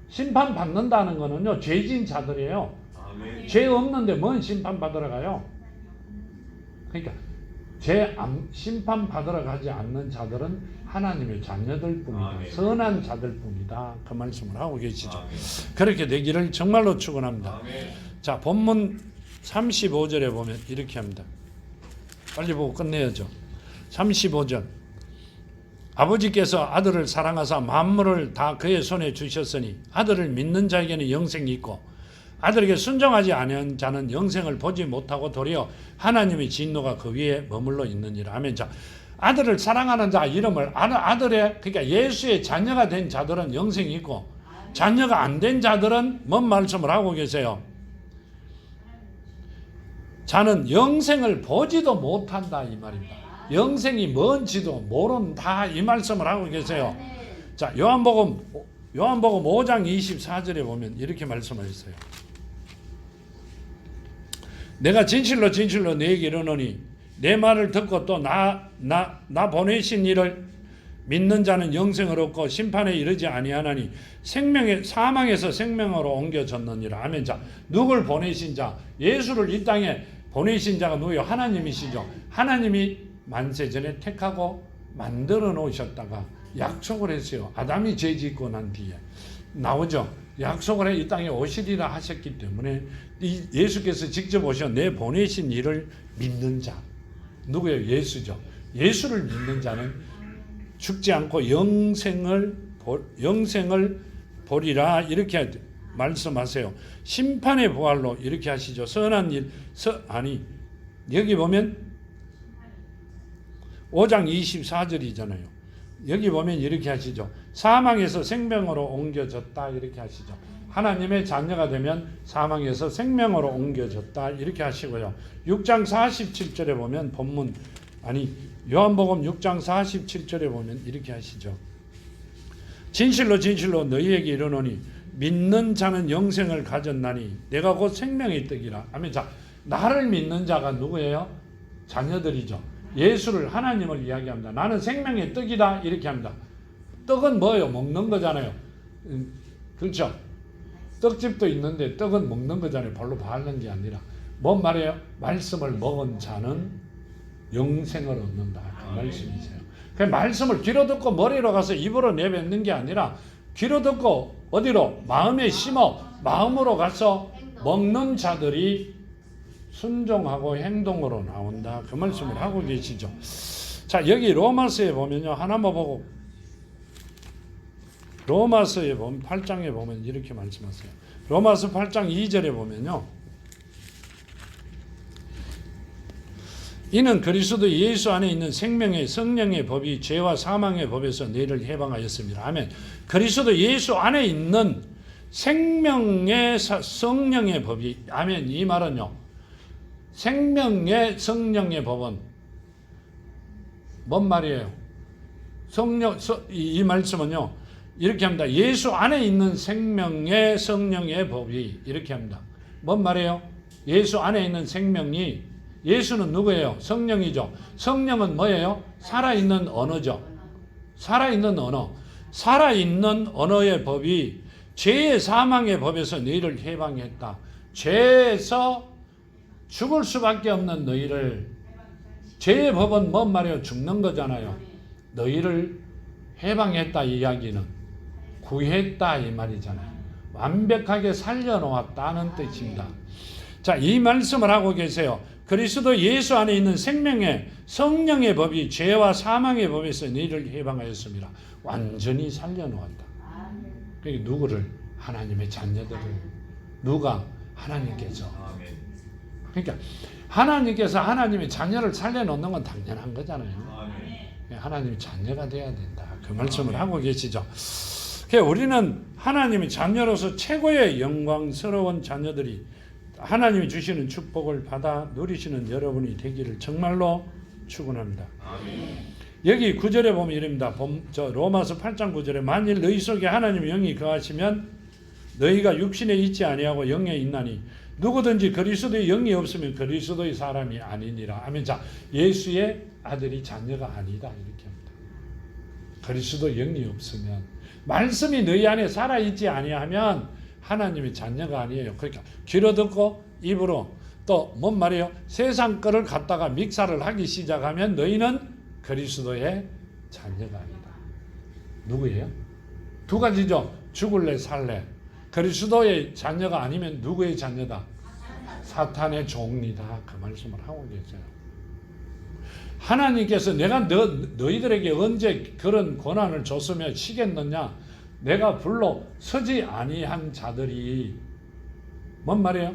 심판 받는다는 거는요 죄진 자들이에요. 아멘. 죄 없는데 뭔 심판 받으러 가요? 그러니까 심판 받으러 가지 않는 자들은 하나님의 자녀들 뿐이다. 아멘. 선한 자들 뿐이다. 그 말씀을 하고 계시죠. 아멘. 그렇게 되기를 정말로 축원합니다. 자, 본문 35절에 보면 이렇게 합니다. 빨리 보고 끝내야죠. 35절. 아버지께서 아들을 사랑하사 만물을 다 그의 손에 주셨으니 아들을 믿는 자에게는 영생이 있고 아들에게 순종하지 아니한 자는 영생을 보지 못하고 도리어 하나님의 진노가 그 위에 머물러 있느니라. 아멘. 자, 아들을 사랑하는 자 이름을 아들의, 그러니까 예수의 자녀가 된 자들은 영생이 있고 자녀가 안 된 자들은 뭔 말씀을 하고 계세요? 자는 영생을 보지도 못한다 이 말입니다. 영생이 뭔지도 모른다 이 말씀을 하고 계세요. 자, 요한복음 5장 24절에 보면 이렇게 말씀하셨어요. 내가 진실로 진실로 너에게 이르노니 내 말을 듣고 또 나 보내신 이를 믿는 자는 영생을 얻고 심판에 이르지 아니하나니 사망에서 생명으로 옮겨졌느니라. 아멘. 자, 누굴 보내신 자? 예수를 이 땅에 보내신 자가 누구예요? 하나님이시죠. 하나님이 만세전에 택하고 만들어 놓으셨다가 약속을 했어요. 아담이 죄 짓고 난 뒤에 나오죠. 약속을 해 이 땅에 오시리라 하셨기 때문에 예수께서 직접 오셔 내 보내신 이를 믿는 자. 누구예요? 예수죠. 예수를 믿는 자는 죽지 않고 영생을 보리라 이렇게 말씀하세요. 심판의 부활로 이렇게 하시죠. 선한 일, 여기 보면 5장 24절이잖아요. 여기 보면 이렇게 하시죠. 사망에서 생명으로 옮겨졌다 이렇게 하시죠. 하나님의 자녀가 되면 사망에서 생명으로 옮겨졌다 이렇게 하시고요. 6장 47절에 보면 요한복음 6장 47절에 보면 이렇게 하시죠. 진실로 진실로 너희에게 이르노니 믿는 자는 영생을 가졌나니 내가 곧 생명의 떡이라. 아멘. 자, 나를 믿는 자가 누구예요? 자녀들이죠. 예수를, 하나님을 이야기합니다. 나는 생명의 떡이다 이렇게 합니다. 떡은 뭐예요? 먹는 거잖아요. 그렇죠? 떡집도 있는데 떡은 먹는 거잖아요. 발로 바르는 게 아니라. 뭔 말이에요? 말씀을 먹은 자는 영생을 얻는다. 그 말씀이세요. 그 말씀을 귀로 듣고 머리로 가서 입으로 내뱉는 게 아니라 귀로 듣고 어디로? 마음에 심어 마음으로 가서 먹는 자들이 순종하고 행동으로 나온다. 그 말씀을 하고 계시죠. 자, 여기 로마서에 보면요. 하나만 보고 로마서에 보면 8장에 보면 이렇게 말씀하세요. 로마서 8장 2절에 보면요. 이는 그리스도 예수 안에 있는 생명의 성령의 법이 죄와 사망의 법에서 너희를 해방하였습니다. 아멘. 그리스도 예수 안에 있는 생명의 성령의 법이, 아멘. 이 말은요. 생명의 성령의 법은 뭔 말이에요? 이 말씀은요. 이렇게 합니다. 예수 안에 있는 생명의 성령의 법이 이렇게 합니다. 뭔 말이에요? 예수 안에 있는 생명이, 예수는 누구예요? 성령이죠. 성령은 뭐예요? 살아있는 언어죠. 살아있는 언어. 살아있는 언어의 법이 죄의 사망의 법에서 너희를 해방했다. 죄에서 죽을 수밖에 없는 너희를, 죄의 법은 뭔 말이에요? 죽는 거잖아요. 너희를 해방했다 이 이야기는 구했다 이 말이잖아요. 완벽하게 살려놓았다는 뜻입니다. 자, 이 말씀을 하고 계세요. 그리스도 예수 안에 있는 생명의 성령의 법이 죄와 사망의 법에서 너희를 해방하였습니다. 완전히 살려놓았다. 그러니까 누구를? 하나님의 자녀들을. 누가? 하나님께서. 그러니까 하나님께서 하나님의 자녀를 살려놓는 건 당연한 거잖아요. 하나님의 자녀가 돼야 된다. 그 말씀을 하고 계시죠. 그러니까 우리는 하나님의 자녀로서 최고의 영광스러운 자녀들이 하나님이 주시는 축복을 받아 누리시는 여러분이 되기를 정말로 축원합니다. 여기 9절에 보면 이럽니다. 로마서 8장 9절에 만일 너희 속에 하나님의 영이 거하시면 너희가 육신에 있지 아니하고 영에 있나니 누구든지 그리스도의 영이 없으면 그리스도의 사람이 아니니라. 아멘. 자, 예수의 아들이 자녀가 아니다 이렇게 합니다. 그리스도 영이 없으면, 말씀이 너희 안에 살아있지 아니하면 하나님의 자녀가 아니에요. 그러니까 귀로 듣고 입으로 또 뭔 말이에요? 세상 거를 갖다가 믹사를 하기 시작하면 너희는 그리스도의 자녀가 아니다. 누구예요? 두 가지죠. 죽을래 살래. 그리스도의 자녀가 아니면 누구의 자녀다? 사탄의 종이다. 그 말씀을 하고 계세요. 하나님께서 내가 너희들에게 언제 그런 권한을 줬으며 치겠느냐? 내가 불러 서지 아니한 자들이 뭔 말이에요?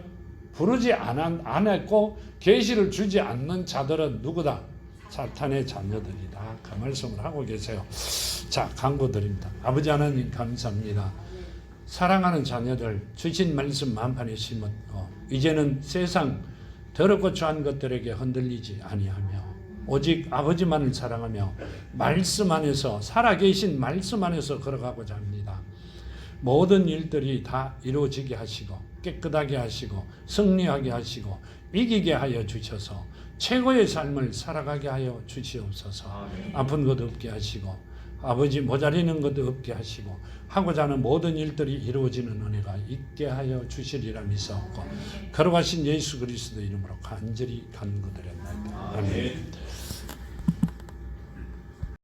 부르지 않았고 계시를 주지 않는 자들은 누구다? 사탄의 자녀들이다. 그 말씀을 하고 계세요. 자, 간구 드립니다. 아버지 하나님 감사합니다. 사랑하는 자녀들 주신 말씀 만판에 심었고 이제는 세상 더럽고 추한 것들에게 흔들리지 아니하며 오직 아버지만을 사랑하며 말씀 안에서 살아계신 말씀 안에서 걸어가고자 합니다. 모든 일들이 다 이루어지게 하시고 깨끗하게 하시고 승리하게 하시고 이기게 하여 주셔서 최고의 삶을 살아가게 하여 주시옵소서. 아픈 것 없게 하시고 아버지 모자리는 것도 없게 하시고 하고자 하는 모든 일들이 이루어지는 은혜가 있게 하여 주시리라 믿사옵고 걸어가신 예수 그리스도 이름으로 간절히 간구드렸나이다. 아멘.